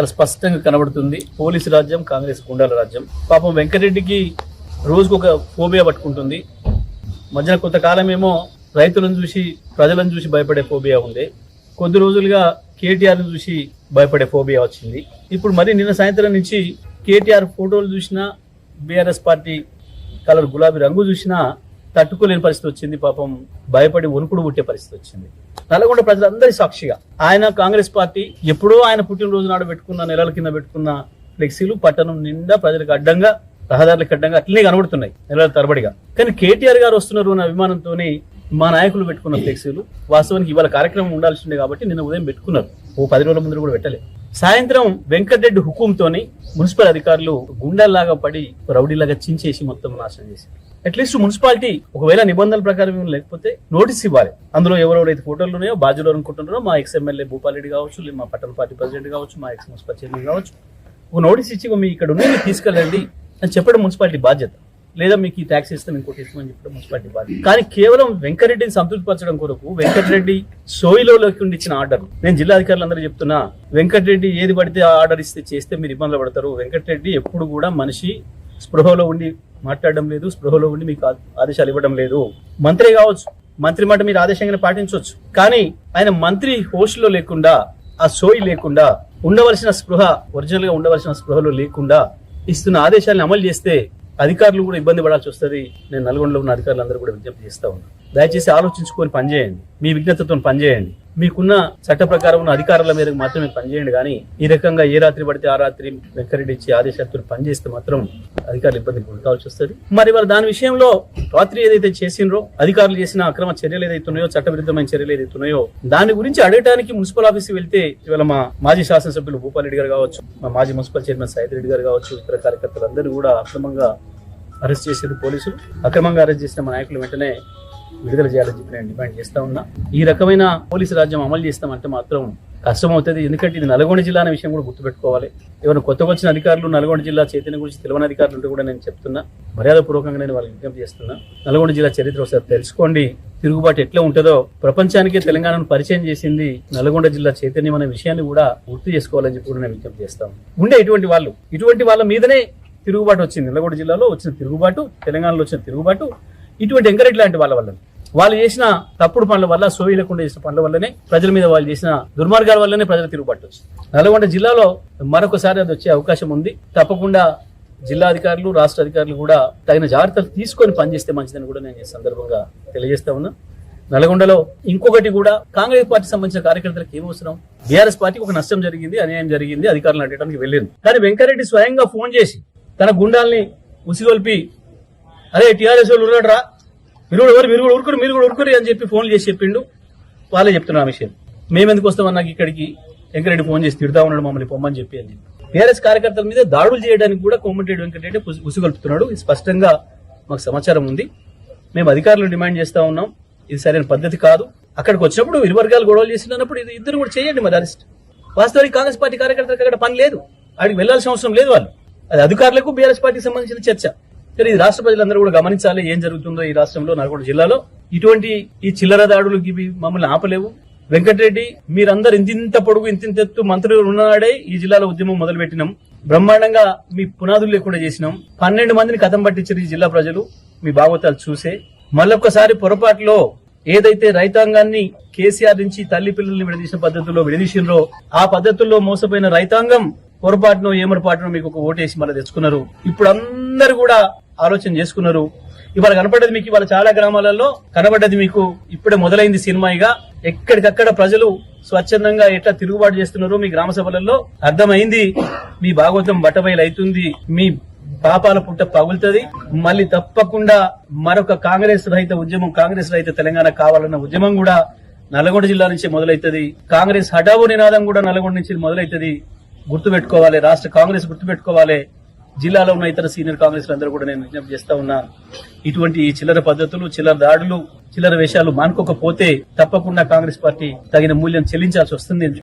చాలా స్పష్టంగా కనబడుతుంది. పోలీసు రాజ్యం, కాంగ్రెస్ గుండాల రాజ్యం. పాపం వెంకటరెడ్డికి రోజుకు ఒక ఫోబియా పట్టుకుంటుంది. మధ్యన కొంతకాలమేమో రైతులను చూసి ప్రజలను చూసి భయపడే ఫోబియా ఉంది. కొద్ది రోజులుగా కేటీఆర్ని చూసి భయపడే ఫోబియా వచ్చింది. ఇప్పుడు మరి నిన్న సాయంత్రం నుంచి కేటీఆర్ ఫోటోలు చూసినా, బీఆర్ఎస్ పార్టీ కలర్ గులాబీ రంగు చూసినా తట్టుకోలేని పరిస్థితి వచ్చింది. పాపం భయపడి వణుకుడు పుట్టే పరిస్థితి వచ్చింది. నల్గొండ ప్రజలందరి సాక్షిగా ఆయన కాంగ్రెస్ పార్టీ ఎప్పుడో ఆయన పుట్టినరోజు నాడు పెట్టుకున్న, నెలల కింద పెట్టుకున్న ఫ్లెక్సీలు పట్టణం నిండా ప్రజలకు అడ్డంగా, రహదారులకు అడ్డంగా అట్లనే కనబడుతున్నాయి నెలల తరబడిగా. కానీ కేటీఆర్ గారు వస్తున్నారు అన్న అభిమానంతో మా నాయకులు పెట్టుకున్న ఫ్లెక్సీలు వాస్తవానికి ఇవాళ కార్యక్రమం ఉండాల్సిందే కాబట్టి నిన్న ఉదయం పెట్టుకున్నారు. ఓ 10 రోజుల ముందు కూడా పెట్టలే. సాయంత్రం వెంకటరెడ్డి హుకుంతోని మున్సిపల్ అధికారులు గుండెల్లాగా పడి రౌడీలాగా చించేసి మొత్తం నాశనం చేశారు. అట్లీస్ట్ మున్సిపాలిటీ ఒకవేళ నిబంధనల ప్రకారం ఏమి లేకపోతే నోటీస్ ఇవ్వాలి. అందులో ఎవరెవరైతే ఫోటోలు ఉన్నాయో బాధ్యులు అనుకుంటున్నారో మా ఎక్స్ ఎమ్మెల్యే భూపాలరెడ్డి కావచ్చు, మా పట్టణ పార్టీ ప్రెసిడెంట్ కావచ్చు, మా ఎక్స్ మున్సిపల్ చైర్మన్ కావచ్చు, ఒక నోటీస్ ఇచ్చి మీ ఇక్కడ ఉన్నాయి తీసుకెళ్ళండి అని చెప్పడం మున్సిపాలిటీ బాధ్యత. లేదా మీకు ఈ ట్యాక్స్ ఇస్తాం ఇంకోటి ఇస్తామని చెప్పడం మున్సిపాలిటీ బాధ్యత. కానీ కేవలం వెంకటరెడ్డిని సంతృప్తిపరచడం కొరకు వెంకటరెడ్డి సోయిలోకి ఇచ్చిన ఆర్డర్, నేను జిల్లా అధికారులందరూ చెప్తున్నా, వెంకటరెడ్డి ఏది పడితే ఆ ఆర్డర్ ఇస్తే చేస్తే మీరు ఇబ్బందులు పడతారు. వెంకటరెడ్డి ఎప్పుడు కూడా మనిషి స్పృహలో ఉండి మాట్లాడడం లేదు, స్పృహలో ఉండి మీకు ఆదేశాలు ఇవ్వడం లేదు. మంత్రి కావచ్చు, మంత్రి మాట మీరు ఆదేశంగానే పాటించవచ్చు. కానీ ఆయన మంత్రి హోస్ట్లో లేకుండా, ఆ సోయి లేకుండా, ఉండవలసిన స్పృహ, ఒరిజినల్ గా ఉండవలసిన స్పృహలో లేకుండా ఇస్తున్న ఆదేశాలను అమలు చేస్తే అధికారులు కూడా ఇబ్బంది పడాల్సి వస్తుంది. నేను నల్గొండలో ఉన్న అధికారులందరూ కూడా విజ్ఞప్తి చేస్తా ఉన్నా, దయచేసి ఆలోచించుకొని పనిచేయండి, మీ విజ్ఞతతో పనిచేయండి, మీకున్న చట్ట ప్రకారం ఉన్న అధికారుల మేరకు మాత్రమే పనిచేయండి. కానీ ఈ రకంగా ఏ రాత్రి పడితే ఆ రాత్రి వెంకరెడ్డి ఇచ్చే ఆదేశాలతో పనిచేస్తే మాత్రం అధికారులు ఇబ్బంది గురకాల్సి వస్తుంది. మరి వారు దాని విషయంలో రాత్రి ఏదైతే చేసినరో, అధికారులు చేసిన అక్రమ చర్యలు ఏదైతున్నాయో, చట్టవిరుద్ధమైన చర్యలు ఏదైతున్నాయో దాని గురించి అడగడానికి మున్సిపల్ ఆఫీస్కి వెళ్తే ఇవాళ మా మాజీ శాసనసభ్యులు భూపాలరెడ్డి గారు కావచ్చు, మా మాజీ మున్సిపల్ చైర్మన్ సైద్ రెడ్డి గారు కావచ్చు, ఇతర కార్యకర్తలందరూ కూడా అక్రమంగా అరెస్ట్ చేసేది పోలీసులు. అక్రమంగా అరెస్ట్ చేసిన మా నాయకులు వెంటనే విడుదల చేయాలని చెప్పి నేను డిమాండ్ చేస్తా ఉన్నా. ఈ రకమైన పోలీసు రాజ్యం అమలు చేస్తామంటే మాత్రం కష్టం అవుతుంది. ఎందుకంటే ఇది నల్గొండ జిల్లా అనే విషయం కూడా గుర్తుపెట్టుకోవాలి. ఎవరైనా కొత్తగా వచ్చిన అధికారులు నల్గొండ జిల్లా చైతన్యం గురించి తెలియని అధికారులు ఉంటే కూడా నేను చెప్తున్నా, మర్యాదపూర్వకంగా నేను వాళ్ళకి విజ్ఞప్తి చేస్తున్నా, నల్గొండ జిల్లా చరిత్ర ఒకసారి తెలుసుకోండి. తిరుగుబాటు ఎట్లా ఉంటుందో ప్రపంచానికే తెలంగాణను పరిచయం చేసింది నల్గొండ జిల్లా చైతన్యం అనే విషయాన్ని కూడా గుర్తు చేసుకోవాలని చెప్పి కూడా నేను విజ్ఞప్తి చేస్తాను. ఉండే ఇటువంటి వాళ్ళ మీదనే తిరుగుబాటు వచ్చింది. నల్గొండ జిల్లాలో వచ్చిన తిరుగుబాటు, తెలంగాణలో వచ్చిన తిరుగుబాటు ఇటువంటి వెంకరెడ్డి లాంటి వాళ్ళ వల్ల, వాళ్ళు చేసిన తప్పుడు పనుల వల్ల, సోయి లేకుండా చేసిన పనుల వల్లనే, ప్రజల మీద వాళ్ళు చేసిన దుర్మార్గాల వల్లనే ప్రజల తిరుగుబాటు వచ్చింది. నల్గొండ జిల్లాలో మరొకసారి అది వచ్చే అవకాశం ఉంది. తప్పకుండా జిల్లా అధికారులు, రాష్ట్ర అధికారులు కూడా తగిన జాగ్రత్తలు తీసుకొని పనిచేస్తే మంచిదని కూడా నేను ఈ సందర్భంగా తెలియజేస్తా ఉన్నా. నల్గొండలో ఇంకొకటి కూడా, కాంగ్రెస్ పార్టీ సంబంధించిన కార్యకర్తలకు ఏం అవసరం? బీఆర్ఎస్ పార్టీకి ఒక నష్టం జరిగింది, అన్యాయం జరిగింది, అధికారులను అడగడానికి వెళ్ళింది. కానీ వెంకరెడ్డి స్వయంగా ఫోన్ చేసి తన గుండాల్ని ఉసిగొల్పి, అరే టీఆర్ఎస్ వాళ్ళు ఉన్నాడు రా, మీరు కూడా ఉరుకురు అని చెప్పి ఫోన్లు చేసి చెప్పిండు. వాళ్ళే చెప్తున్నా ఆ విషయం. మేమెందుకు వస్తామన్నా ఇక్కడికి, వెంకరెడ్డి ఫోన్ చేసి తిడతా ఉన్నాడు మమ్మల్ని పొమ్మని చెప్పి అని. టీఆర్ఎస్ కార్యకర్తల మీద దాడులు చేయడానికి కూడా కోమటిరెడ్డి వెంకటరెడ్డి ఉసిగొల్పుతున్నాడు. ఇది స్పష్టంగా మాకు సమాచారం ఉంది. మేము అధికారులు డిమాండ్ చేస్తా ఉన్నాం, ఇది సరైన పద్ధతి కాదు. అక్కడికి వచ్చినప్పుడు ఇరు వర్గాలు గొడవలు చేసినప్పుడు ఇది ఇద్దరు కూడా చేయండి మరి అరెస్ట్. వాస్తవానికి కాంగ్రెస్ పార్టీ కార్యకర్తలకు అక్కడ పని లేదు, అక్కడికి వెళ్లాల్సిన అవసరం లేదు. వాళ్ళు అది అధికారులకు బీఆర్ఎస్ పార్టీకి సంబంధించిన చర్చ. కానీ ఇది రాష్ట్ర ప్రజలందరూ కూడా గమనించాలి ఏం జరుగుతుందో ఈ రాష్ట్రంలో, నల్గొండ జిల్లాలో. ఇటువంటి ఈ చిల్లర దాడులకి మమ్మల్ని ఆపలేవు. వెంకటరెడ్డి మీరందరూ ఇంతింత పొడుగు ఇంతింతెత్తు మంత్రులు ఉన్ననాడే ఈ జిల్లాలో ఉద్యమం మొదలుపెట్టినాం, బ్రహ్మాండంగా మీ పునాదులు లేకుండా చేసినాం. 12 మందిని కథం పట్టించారు ఈ జిల్లా ప్రజలు మీ భాగవతాలు చూసే. మళ్ళొక్కసారి పొరపాటులో ఏదైతే రైతాంగాన్ని కేసీఆర్ నుంచి తల్లి పిల్లల్ని విడదీసిన పద్ధతుల్లో విడదీసినరో, ఆ పద్ధతుల్లో మోసపోయిన రైతాంగం పొరపాటునో ఏమరపాటునో మీకు ఒక ఓటేసి మళ్ళీ తెచ్చుకున్నారు. ఇప్పుడు అందరు కూడా ఆలోచన చేసుకున్నారు. ఇవాళ కనపడ్డది మీకు, ఇవాళ చాలా గ్రామాలలో కనబడ్డది మీకు ఇప్పుడే మొదలైంది సినిమాయిగా. ఎక్కడికక్కడ ప్రజలు స్వచ్ఛందంగా ఎట్లా తిరుగుబాటు చేస్తున్నారో మీ గ్రామ సభలలో అర్థమైంది. మీ భాగవతం బట్టబయలు అవుతుంది, మీ పాపాల పుట్ట పగులుతుంది. మళ్ళీ తప్పకుండా మరొక కాంగ్రెస్ రహిత ఉద్యమం, కాంగ్రెస్ రహిత తెలంగాణ కావాలన్న ఉద్యమం కూడా నల్గొండ జిల్లా నుంచి మొదలవుతుంది. కాంగ్రెస్ హఠావో నినాదం కూడా నల్గొండ నుంచి మొదలవుతుంది. గుర్తుపెట్టుకోవాలి, రాష్ట్ర కాంగ్రెస్ గుర్తుపెట్టుకోవాలి. జిల్లాలో ఉన్న ఇతర సీనియర్ కాంగ్రెస్లు అందరూ కూడా నేను విజ్ఞప్తి చేస్తా ఉన్నా, ఇటువంటి చిల్లర పద్ధతులు, చిల్లర దాడులు, చిల్లర వేషాలు మానుకోకపోతే తప్పకుండా కాంగ్రెస్ పార్టీ తగిన మూల్యం చెల్లించాల్సి వస్తుంది.